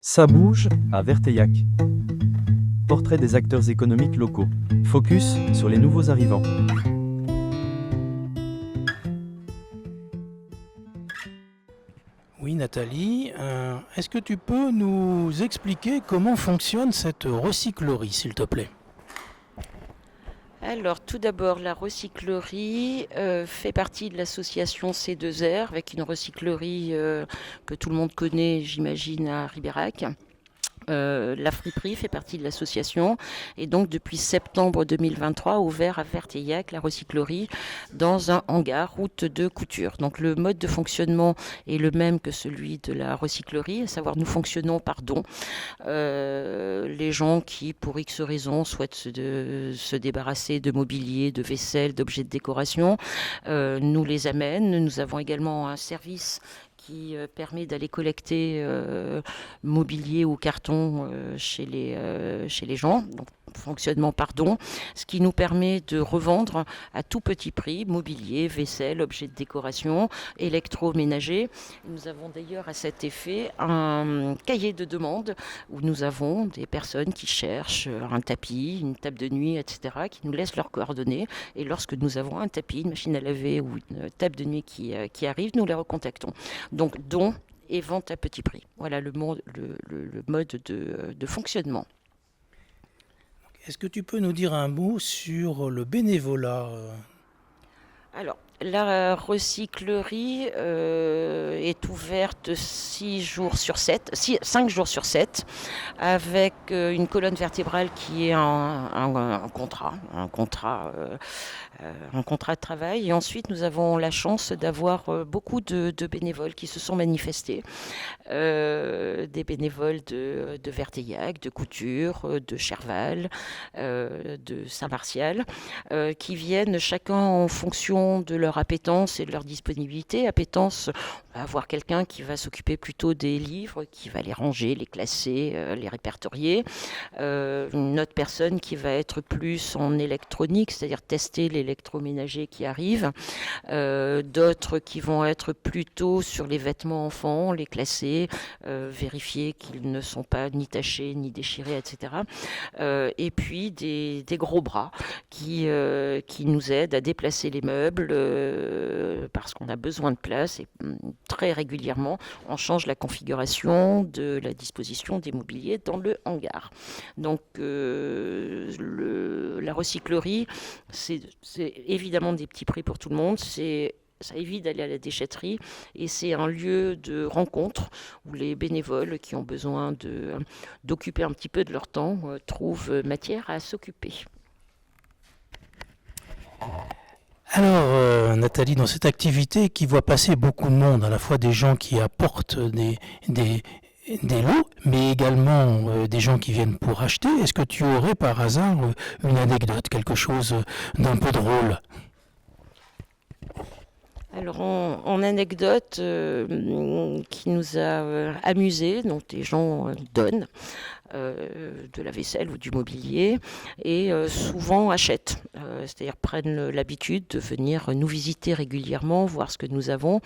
Ça bouge à Verteillac. Portrait des acteurs économiques locaux. Focus sur les nouveaux arrivants. Oui, Nathalie, est-ce que tu peux nous expliquer comment fonctionne cette recyclerie, s'il te plaît? Alors, tout d'abord, la recyclerie fait partie de l'association C2R, avec une recyclerie que tout le monde connaît, j'imagine, à Ribérac. La friperie fait partie de l'association et donc depuis septembre 2023 ouvert à Verteillac la recyclerie dans un hangar route de couture. Donc le mode de fonctionnement est le même que celui de la recyclerie, à savoir nous fonctionnons par don. Les gens qui pour X raisons souhaitent se débarrasser de mobilier, de vaisselle, d'objets de décoration, nous les amènent. Nous avons également un service qui permet d'aller collecter mobilier ou carton chez les gens. Donc, fonctionnement par don, ce qui nous permet de revendre à tout petit prix mobilier, vaisselle, objets de décoration, électroménager. Nous avons d'ailleurs à cet effet un cahier de demande où nous avons des personnes qui cherchent un tapis, une table de nuit, etc., qui nous laissent leurs coordonnées. Et lorsque nous avons un tapis, une machine à laver ou une table de nuit qui arrive, nous les recontactons. Donc don et vente à petit prix. Voilà le mode de fonctionnement. Est-ce que tu peux nous dire un mot sur le bénévolat? Alors, la recyclerie est ouverte 5 jours sur 7, avec une colonne vertébrale qui est un contrat de travail. Et ensuite, nous avons la chance d'avoir beaucoup de bénévoles qui se sont manifestés. Des bénévoles de Verteillac, de Couture, de Cherval, de Saint-Martial, qui viennent chacun en fonction de leur appétence et de leur disponibilité. Appétence, on va avoir quelqu'un qui va s'occuper plutôt des livres, qui va les ranger, les classer, les répertorier. Une autre personne qui va être plus en électronique, c'est-à-dire tester l'électroménager qui arrive. D'autres qui vont être plutôt sur les vêtements enfants, les classer, vérifier qu'ils ne sont pas ni tachés ni déchirés, etc. Et puis des gros bras qui nous aident à déplacer les meubles parce qu'on a besoin de place et très régulièrement on change la configuration de la disposition des mobiliers dans le hangar. Donc la recyclerie, c'est évidemment des petits prix pour tout le monde, ça évite d'aller à la déchetterie et c'est un lieu de rencontre où les bénévoles qui ont besoin d'occuper un petit peu de leur temps trouvent matière à s'occuper. Alors, Nathalie, dans cette activité qui voit passer beaucoup de monde, à la fois des gens qui apportent des lots, mais également des gens qui viennent pour acheter, est-ce que tu aurais par hasard une anecdote, quelque chose d'un peu drôle? Alors en anecdote qui nous a amusés, donc les gens donnent de la vaisselle ou du mobilier et souvent achètent, c'est-à-dire prennent l'habitude de venir nous visiter régulièrement, voir ce que nous avons.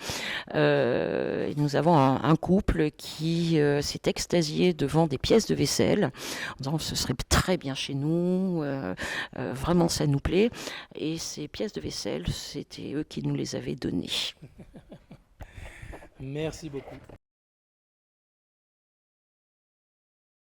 Nous avons un couple qui s'est extasié devant des pièces de vaisselle en disant ce serait très bien chez nous, vraiment ça nous plaît. Et ces pièces de vaisselle, c'était eux qui nous les avaient données. Merci beaucoup.